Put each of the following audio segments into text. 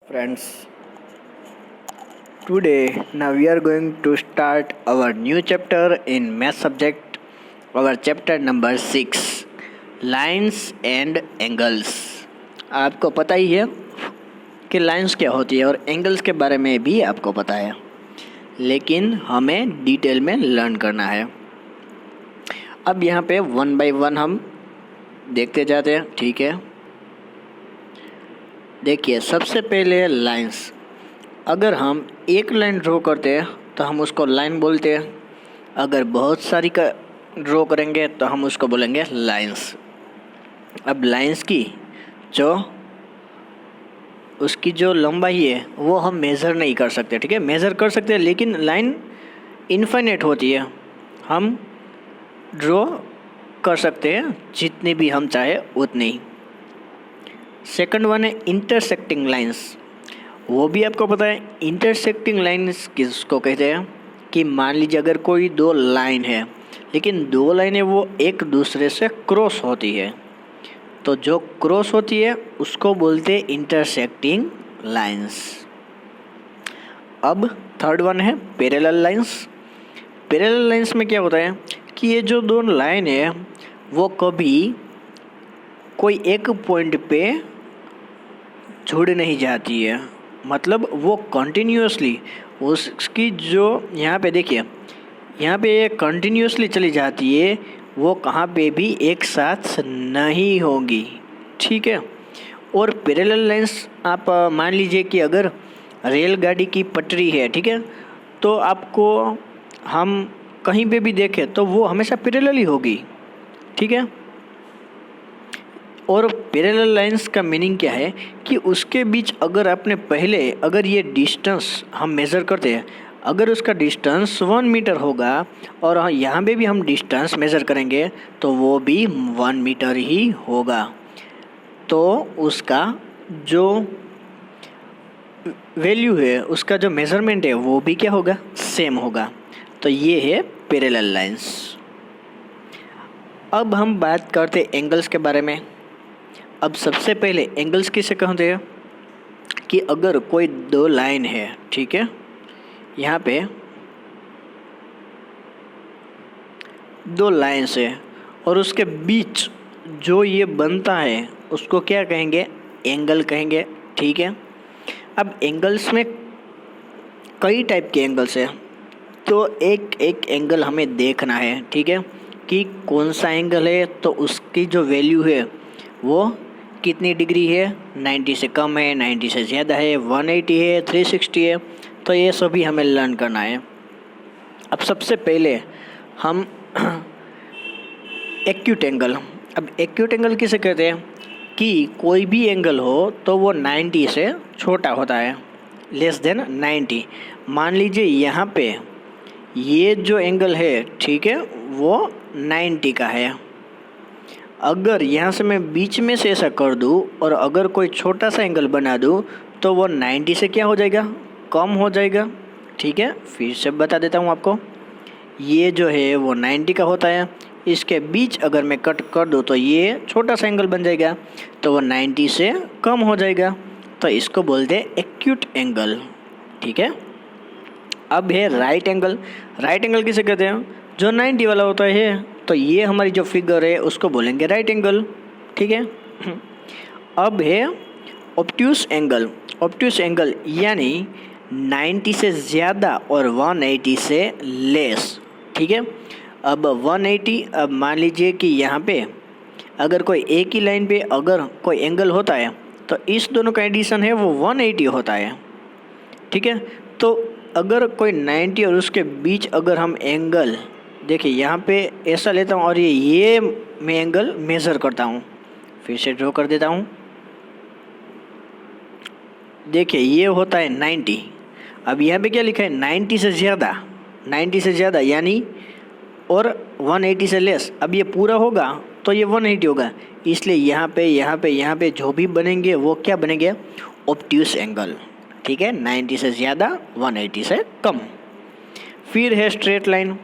Friends, today now we are going to start our new chapter in math subject, our chapter number 6, lines and angles. आपको पता ही है कि lines क्या होती है और एंगल्स के बारे में भी आपको पता है, लेकिन हमें डिटेल में लर्न करना है। अब यहाँ पे 1 by 1 हम देखते जाते हैं, ठीक है। देखिए, सबसे पहले लाइंस। अगर हम एक लाइन ड्रॉ करते हैं तो हम उसको लाइन बोलते हैं। अगर बहुत सारी का ड्रॉ करेंगे तो हम उसको बोलेंगे लाइंस। अब लाइंस की उसकी जो लंबाई है वो हम मेज़र नहीं कर सकते, ठीक है। मेज़र कर सकते हैं लेकिन लाइन इनफाइनाइट होती है, हम ड्रॉ कर सकते हैं जितनी भी हम चाहे उतनी। सेकंड वन है इंटरसेक्टिंग लाइंस। वो भी आपको पता है इंटरसेक्टिंग लाइंस किसको कहते हैं कि मान लीजिए अगर कोई दो लाइन है लेकिन दो लाइनें वो एक दूसरे से क्रॉस होती है, तो जो क्रॉस होती है उसको बोलते हैं इंटरसेक्टिंग लाइंस। अब थर्ड वन है पैरेलल लाइंस। पैरेलल लाइंस में क्या होता है कि ये जो दो लाइन है वो कभी कोई एक पॉइंट पे जुड़ नहीं जाती है, मतलब वो कंटिन्यूसली उसकी जो यहाँ पे देखिए, यहाँ पे ये कंटिन्यूसली चली जाती है, वो कहाँ पे भी एक साथ नहीं होगी, ठीक है। और पैरेलल लाइंस आप मान लीजिए कि अगर रेलगाड़ी की पटरी है, ठीक है, तो आपको हम कहीं पे भी देखें तो वो हमेशा पैरेलल ही होगी, ठीक है। और पैरेलल लाइंस का मीनिंग क्या है कि उसके बीच अगर ये डिस्टेंस हम मेज़र करते हैं, अगर उसका डिस्टेंस 1 मीटर होगा और यहाँ पे भी हम डिस्टेंस मेज़र करेंगे तो वो भी 1 मीटर ही होगा, तो उसका जो वैल्यू है, उसका जो मेज़रमेंट है वो भी क्या होगा, सेम होगा। तो ये है पैरेलल लाइंस। अब हम बात करते हैं एंगल्स के बारे में। अब सबसे पहले एंगल्स किसे कहते हैं कि अगर कोई दो लाइन है, ठीक है, यहाँ पे दो लाइन्स है और उसके बीच जो ये बनता है उसको क्या कहेंगे, एंगल कहेंगे, ठीक है। अब एंगल्स में कई टाइप के एंगल्स है, तो एक एक एंगल हमें देखना है, ठीक है, कि कौन सा एंगल है तो उसकी जो वैल्यू है वो कितनी डिग्री है, 90 से कम है, 90 से ज़्यादा है, 180 है, 360 है, तो ये सभी हमें लर्न करना है। अब सबसे पहले हम एक्यूट एंगल। अब एक्यूट एंगल किसे कहते हैं कि कोई भी एंगल हो तो वो 90 से छोटा होता है, लेस देन 90। मान लीजिए यहाँ पे ये जो एंगल है, ठीक है, वो 90 का है। अगर यहाँ से मैं बीच में से ऐसा कर दूँ और अगर कोई छोटा सा एंगल बना दूँ तो वो 90 से क्या हो जाएगा, कम हो जाएगा, ठीक है। फिर से बता देता हूँ आपको, ये जो है वो 90 का होता है, इसके बीच अगर मैं कट कर दूँ तो ये छोटा सा एंगल बन जाएगा, तो वो 90 से कम हो जाएगा, तो इसको बोलते हैं एक्यूट एंगल, ठीक है। अब है राइट एंगल। राइट एंगल किसे कहते हैं, जो 90 वाला होता है, तो ये हमारी जो फिगर है उसको बोलेंगे राइट एंगल, ठीक है। अब है ऑब्ट्यूस एंगल। ऑब्ट्यूस एंगल यानी 90 से ज़्यादा और 180 से लेस, ठीक है। अब 180, अब मान लीजिए कि यहाँ पे अगर कोई एक ही लाइन पे अगर कोई एंगल होता है तो इस दोनों का एडिशन है वो 180 होता है, ठीक है। तो अगर कोई 90 और उसके बीच अगर हम एंगल देखिए, यहाँ पे ऐसा लेता हूँ और ये मैं एंगल मेज़र करता हूँ, फिर से ड्रॉ कर देता हूँ। देखिए ये होता है 90। अब यहाँ पे क्या लिखा है, 90 से ज़्यादा, 90 से ज़्यादा यानी और 180 से लेस। अब ये पूरा होगा तो ये 180 होगा, इसलिए यहाँ पे जो भी बनेंगे वो क्या बनेंगे, ऑब्ट्यूस एंगल, ठीक है। 90 से ज़्यादा, 180 से कम। फिर है स्ट्रेट लाइन।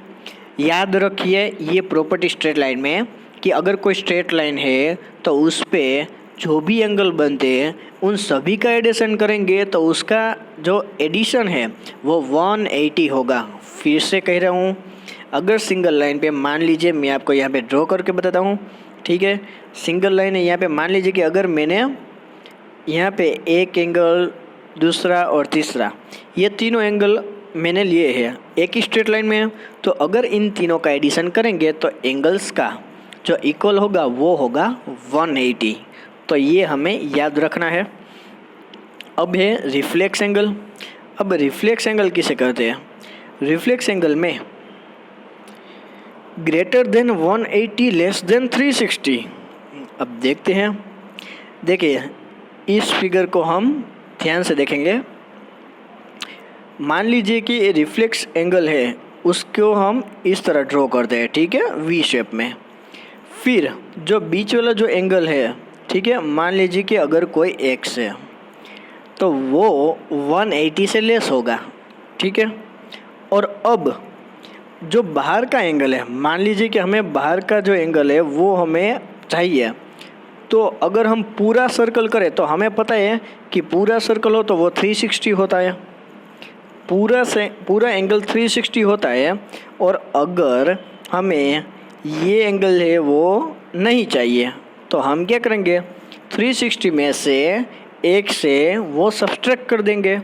याद रखिए ये प्रॉपर्टी स्ट्रेट लाइन में कि अगर कोई स्ट्रेट लाइन है तो उस पे जो भी एंगल बनते हैं उन सभी का एडिशन करेंगे तो उसका जो एडिशन है वो 180 होगा। फिर से कह रहा हूँ, अगर सिंगल लाइन पे मान लीजिए, मैं आपको यहाँ पे ड्रॉ करके बताता हूँ, ठीक है। सिंगल लाइन है, यहाँ पे मान लीजिए कि अगर मैंने यहाँ पे एक एंगल, दूसरा और तीसरा, ये तीनों एंगल मैंने लिए हैं एक ही स्ट्रेट लाइन में, तो अगर इन तीनों का एडिशन करेंगे तो एंगल्स का जो इक्वल होगा वो होगा 180। तो ये हमें याद रखना है। अब है रिफ्लेक्स एंगल। अब रिफ्लेक्स एंगल किसे कहते हैं? रिफ्लेक्स एंगल में ग्रेटर देन 180 लेस देन 360। अब देखते हैं, देखिए इस फिगर को हम ध्यान से देखेंगे। मान लीजिए कि रिफ्लेक्स एंगल है, उसको हम इस तरह ड्रॉ करते हैं, ठीक है, वी शेप में। फिर जो बीच वाला जो एंगल है, ठीक है, मान लीजिए कि अगर कोई एक्स है तो वो 180 से लेस होगा, ठीक है। और अब जो बाहर का एंगल है, मान लीजिए कि हमें बाहर का जो एंगल है वो हमें चाहिए, तो अगर हम पूरा सर्कल करें तो हमें पता है कि पूरा सर्कल हो तो वो 360 होता है, पूरा एंगल 360 होता है। और अगर हमें ये एंगल है वो नहीं चाहिए तो हम क्या करेंगे, 360 में से एक से वो सब्सट्रैक्ट कर देंगे,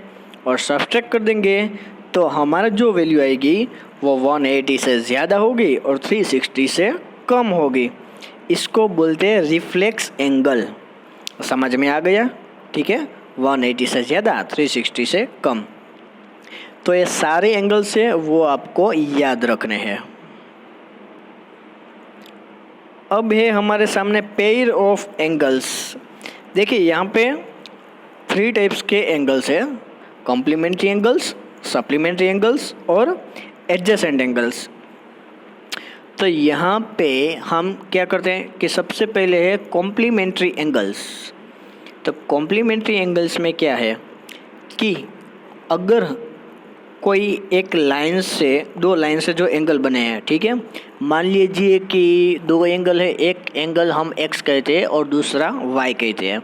और सब्सट्रैक्ट कर देंगे तो हमारा जो वैल्यू आएगी वो 180 से ज़्यादा होगी और 360 से कम होगी। इसको बोलते हैं रिफ्लेक्स एंगल। समझ में आ गया? ठीक है, 180 से ज़्यादा, 360 से कम। तो ये सारे एंगल्स है वो आपको याद रखने हैं। अब है हमारे सामने पेयर ऑफ एंगल्स। देखिए यहाँ पे 3 टाइप्स के एंगल्स है, कॉम्प्लीमेंट्री एंगल्स, सप्लीमेंट्री एंगल्स और एडजेसेंट एंगल्स। तो यहाँ पे हम क्या करते हैं कि सबसे पहले है कॉम्प्लीमेंट्री एंगल्स। तो कॉम्प्लीमेंट्री एंगल्स में क्या है कि अगर कोई एक लाइन से, 2 लाइन से जो एंगल बने हैं, ठीक है, मान लीजिए कि 2 एंगल है, एक एंगल हम x कहते हैं और दूसरा y कहते हैं,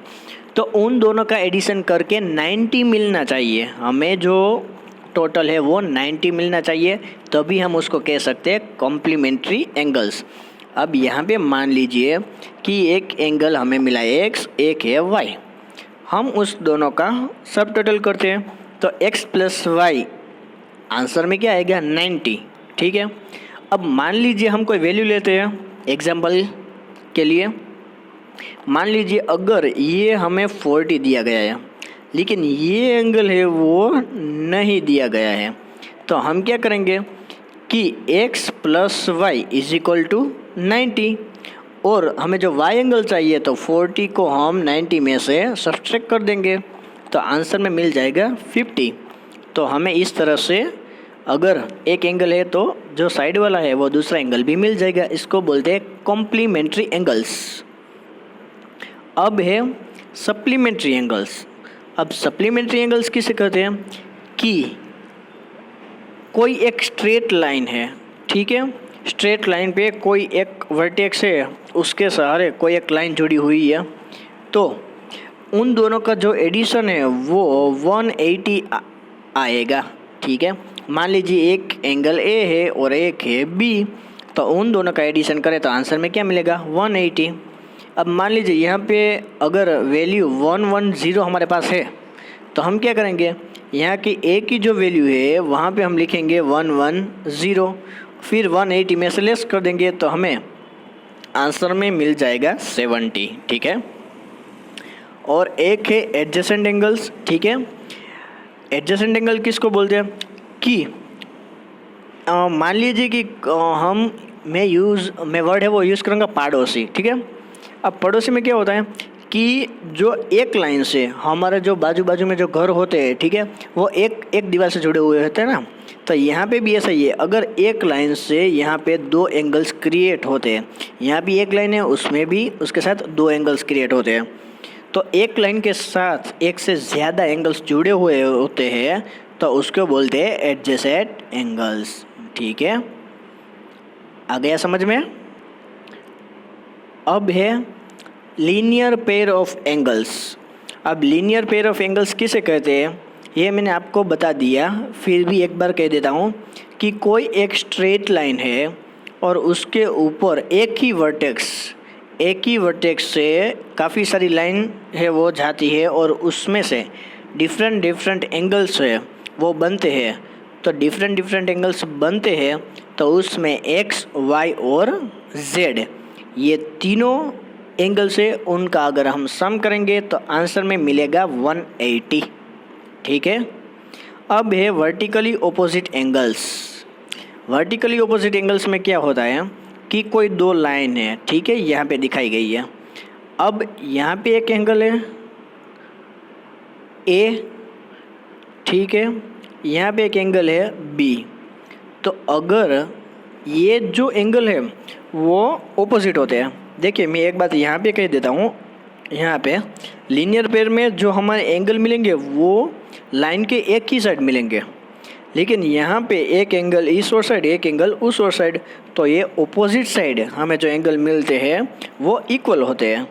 तो उन दोनों का एडिशन करके 90 मिलना चाहिए हमें। जो टोटल है वो 90 मिलना चाहिए, तभी हम उसको कह सकते हैं कॉम्प्लीमेंट्री एंगल्स। अब यहाँ पे मान लीजिए कि एक एंगल हमें मिला है x, एक है y, हम उस दोनों का सब टोटल करते हैं तो x प्लस y आंसर में क्या आएगा, 90, ठीक है। अब मान लीजिए हम कोई वैल्यू लेते हैं एग्जाम्पल के लिए, मान लीजिए अगर ये हमें 40 दिया गया है लेकिन ये एंगल है वो नहीं दिया गया है, तो हम क्या करेंगे कि x plus Y is equal to 90, और हमें जो y एंगल चाहिए तो 40 को हम 90 में से सब्सट्रैक्ट कर देंगे तो आंसर में मिल जाएगा 50। तो हमें इस तरह से अगर एक एंगल है तो जो साइड वाला है वो दूसरा एंगल भी मिल जाएगा। इसको बोलते हैं कॉम्प्लीमेंट्री एंगल्स। अब है सप्लीमेंट्री एंगल्स। अब सप्लीमेंट्री एंगल्स किसे कहते हैं कि कोई एक स्ट्रेट लाइन है, ठीक है, स्ट्रेट लाइन पे कोई एक वर्टेक्स है, उसके सहारे कोई एक लाइन जुड़ी हुई है, तो उन दोनों का जो एडिशन है वो 180 आएगा, ठीक है। मान लीजिए एक एंगल A है और एक है B, तो उन दोनों का एडिशन करें तो आंसर में क्या मिलेगा, 180। अब मान लीजिए यहाँ पे अगर वैल्यू 110 हमारे पास है तो हम क्या करेंगे, यहाँ की A की जो वैल्यू है वहाँ पे हम लिखेंगे 110, फिर 180 में से लेस कर देंगे तो हमें आंसर में मिल जाएगा 70, ठीक है। और एक है एडजेसेंट एंगल्स, ठीक है। एडजेसेंट एंगल किसको बोलते हैं कि मान लीजिए कि मैं वर्ड है वो यूज़ करूँगा पड़ोसी, ठीक है। अब पड़ोसी में क्या होता है कि जो एक लाइन से हमारा जो बाजू बाजू में जो घर होते हैं, ठीक है, वो एक दीवार से जुड़े हुए होते हैं ना, तो यहाँ पे भी ऐसा ही है। अगर एक लाइन से यहाँ पे 2 एंगल्स क्रिएट होते हैं, यहाँ भी एक लाइन है उसमें भी उसके साथ 2 एंगल्स क्रिएट होते हैं, तो एक लाइन के साथ एक से ज़्यादा एंगल्स जुड़े हुए होते हैं तो उसको बोलते हैं एडजेसेंट एंगल्स, ठीक है। आ गया समझ में? अब है लीनियर पेयर ऑफ एंगल्स। अब लीनियर पेयर ऑफ एंगल्स किसे कहते हैं ये मैंने आपको बता दिया, फिर भी एक बार कह देता हूँ कि कोई एक स्ट्रेट लाइन है और उसके ऊपर एक ही वर्टेक्स से काफ़ी सारी लाइन है वो जाती है और उसमें से डिफरेंट एंगल्स है वो बनते हैं। तो डिफरेंट एंगल्स बनते हैं तो उसमें एक्स, वाई और जेड ये तीनों एंगल से उनका अगर हम सम करेंगे तो आंसर में मिलेगा 180। ठीक है। अब है vertically opposite angles. Vertically opposite angles में क्या होता है कि कोई दो लाइन है, ठीक है, यहाँ पे दिखाई गई है। अब यहाँ पे एक एंगल है ए, ठीक है, यहाँ पे एक एंगल है बी। तो अगर ये जो एंगल है वो ऑपोजिट होते हैं, देखिए मैं एक बात यहाँ पे कह देता हूँ, यहाँ पे लीनियर पेयर में जो हमारे एंगल मिलेंगे वो लाइन के एक ही साइड मिलेंगे, लेकिन यहाँ पे एक एंगल इस ओर साइड, एक एंगल उस ओर साइड, तो ये ऑपोजिट साइड हमें जो एंगल मिलते हैं वो इक्वल होते हैं।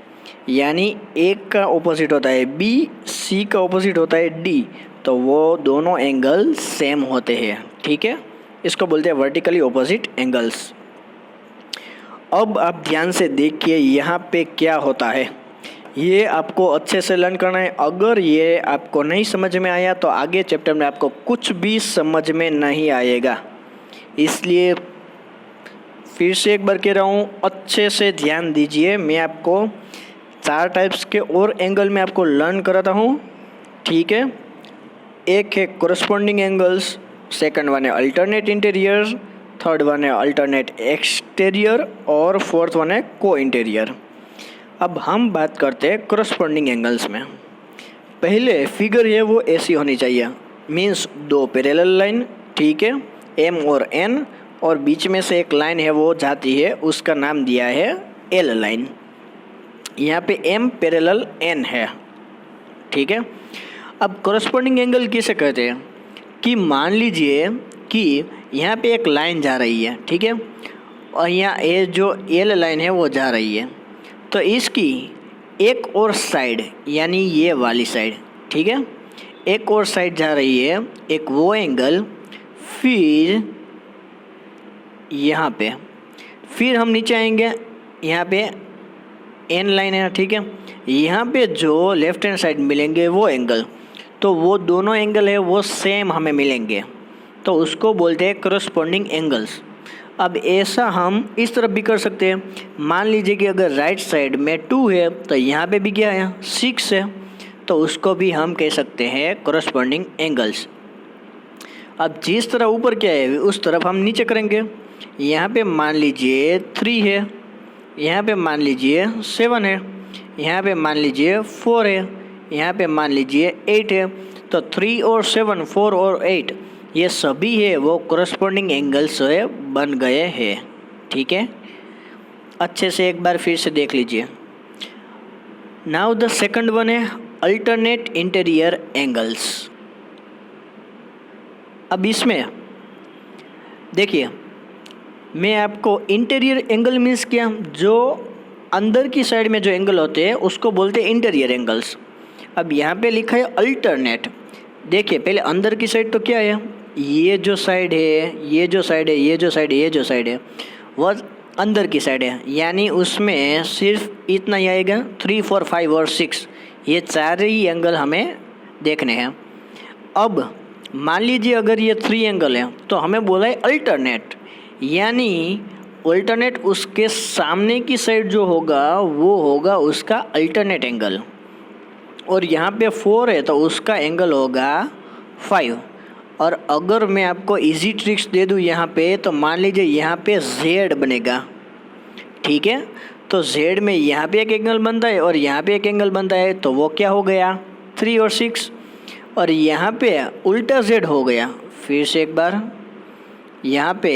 यानी एक का ऑपोजिट होता है बी, सी का ऑपोजिट होता है डी, तो वो दोनों एंगल सेम होते हैं। ठीक है, इसको बोलते हैं वर्टिकली ऑपोजिट एंगल्स। अब आप ध्यान से देखिए यहाँ पे क्या होता है, ये आपको अच्छे से लर्न करना है। अगर ये आपको नहीं समझ में आया तो आगे चैप्टर में आपको कुछ भी समझ में नहीं आएगा। इसलिए फिर से एक बार कह रहा हूँ, अच्छे से ध्यान दीजिए। मैं आपको 4 टाइप्स के और एंगल में आपको लर्न कराता हूँ। ठीक है, एक है कोरस्पॉन्डिंग एंगल्स, सेकंड वन है अल्टरनेट इंटीरियर, थर्ड वन है अल्टरनेट एक्सटीरियर और फोर्थ वन है को इंटीरियर। अब हम बात करते हैं कोरस्पॉन्डिंग एंगल्स में। पहले फिगर है वो ऐसी होनी चाहिए, मीन्स 2 पैरेलल लाइन, ठीक है, एम और एन, और बीच में से एक लाइन है वो जाती है, उसका नाम दिया है एल लाइन। यहाँ पे एम पैरेलल एन है। ठीक है। अब कोरस्पॉन्डिंग एंगल किसे कहते हैं कि मान लीजिए कि यहाँ पे एक लाइन जा रही है, ठीक है, और यहाँ ये जो एल लाइन है वो जा रही है, तो इसकी एक और साइड यानी ये वाली साइड, ठीक है, एक और साइड जा रही है, एक वो एंगल, फिर यहाँ पे, फिर हम नीचे आएंगे, यहाँ पे एन लाइन है, ठीक है, यहाँ पे जो लेफ्ट हैंड साइड मिलेंगे वो एंगल, तो वो दोनों एंगल है वो सेम हमें मिलेंगे, तो उसको बोलते हैं कोरस्पॉन्डिंग एंगल्स। अब ऐसा हम इस तरफ भी कर सकते हैं। मान लीजिए कि अगर राइट साइड में 2 है तो यहाँ पे भी क्या है 6 है, तो उसको भी हम कह सकते हैं कोरस्पॉन्डिंग एंगल्स। अब जिस तरह ऊपर क्या है उस तरफ हम नीचे करेंगे। यहाँ पे मान लीजिए 3 है, यहाँ पे मान लीजिए 7 है, यहाँ पे मान लीजिए 4 है, यहाँ पे मान लीजिए 8 है, तो 3 और 7, 4 और 8 ये सभी है वो कोरस्पॉन्डिंग एंगल्स बन गए हैं। ठीक है, अच्छे से एक बार फिर से देख लीजिए। नाउ द सेकंड वन है अल्टरनेट इंटीरियर एंगल्स। अब इसमें देखिए, मैं आपको इंटीरियर एंगल मीन्स क्या, जो अंदर की साइड में जो एंगल होते हैं उसको बोलते हैं इंटीरियर एंगल्स। अब यहाँ पे लिखा है अल्टरनेट। देखिए पहले अंदर की साइड तो क्या है, ये जो साइड है, ये जो साइड है, ये जो साइड है, ये जो साइड है, वो अंदर की साइड है, यानी उसमें सिर्फ इतना ही आएगा 3, 4, 5 और 6, ये 4 ही एंगल हमें देखने हैं। अब मान लीजिए अगर ये 3 एंगल है तो हमें बोला है अल्टरनेट, यानी अल्टरनेट उसके सामने की साइड जो होगा वो होगा उसका अल्टरनेट एंगल, और यहाँ पे 4 है तो उसका एंगल होगा 5। और अगर मैं आपको इजी ट्रिक्स दे दूँ यहाँ पे, तो मान लीजिए यहाँ पे Z बनेगा, ठीक है, तो Z में यहाँ पे एक एंगल बनता है और यहाँ पे एक एंगल बनता है, तो वो क्या हो गया 3 और 6, और यहाँ पे उल्टा Z हो गया। फिर से एक बार, यहाँ पे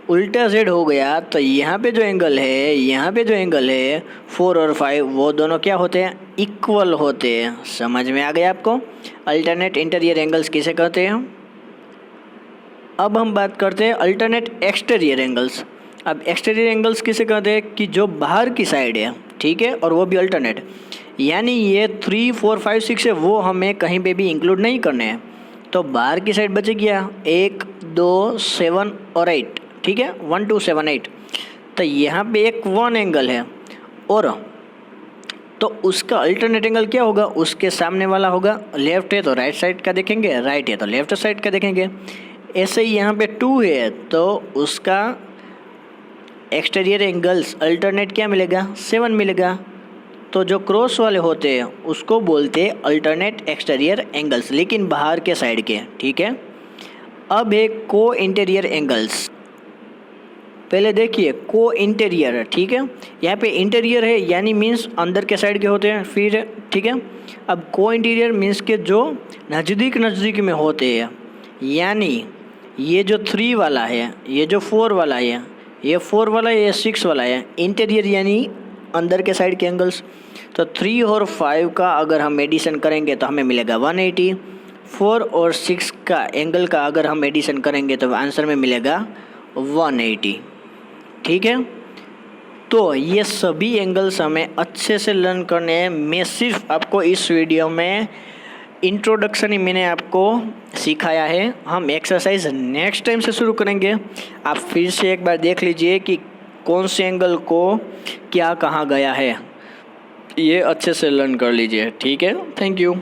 उल्टा Z हो गया, तो यहाँ पे जो एंगल है, यहाँ पे जो एंगल है 4 और 5 वो दोनों क्या होते हैं, इक्वल होते हैं। समझ में आ गया आपको अल्टरनेट इंटीरियर एंगल्स किसे कहते हैं। अब हम बात करते हैं अल्टरनेट एक्सटीरियर एंगल्स। अब एक्सटीरियर एंगल्स किसे कहते हैं कि जो बाहर की साइड है, ठीक है, और वो भी अल्टरनेट, यानी ये 3, 4, 5, 6 है वो हमें कहीं पे भी इंक्लूड नहीं करने हैं। तो बाहर की साइड बचे क्या, 1, 2, 7 और 8, ठीक है, 1, 2, 7, 8। तो यहाँ पे एक 1 एंगल है और तो उसका अल्टरनेट एंगल क्या होगा, उसके सामने वाला होगा, लेफ्ट है तो राइट साइड का देखेंगे, राइट है तो लेफ्ट साइड का देखेंगे। ऐसे ही यहाँ पे 2 है तो उसका एक्सटीरियर एंगल्स अल्टरनेट क्या मिलेगा, 7 मिलेगा। तो जो क्रॉस वाले होते हैं उसको बोलते हैं अल्टरनेट एक्सटीरियर एंगल्स, लेकिन बाहर के साइड के, ठीक है। अब है को इंटीरियर एंगल्स। पहले देखिए को इंटीरियर, ठीक है, यहाँ पे इंटीरियर है यानी मीन्स अंदर के साइड के होते हैं, फिर ठीक है। अब को इंटीरियर मीन्स के जो नज़दीक में होते हैं, यानी ये जो 3 वाला है, ये जो 4 वाला है, ये 4 वाला है, ये 6 वाला है। इंटीरियर यानी अंदर के साइड के एंगल्स। तो 3 और 5 का अगर हम एडिशन करेंगे तो हमें मिलेगा 180। 4 और 6 का एंगल का अगर हम एडिशन करेंगे तो आंसर में मिलेगा 180, ठीक है। तो ये सभी एंगल्स हमें अच्छे से लर्न करने हैं। मैं सिर्फ आपको इस वीडियो में इंट्रोडक्शन ही मैंने आपको सिखाया है। हम एक्सरसाइज नेक्स्ट टाइम से शुरू करेंगे। आप फिर से एक बार देख लीजिए कि कौन से एंगल को क्या कहा गया है, ये अच्छे से लर्न कर लीजिए, ठीक है। Thank you.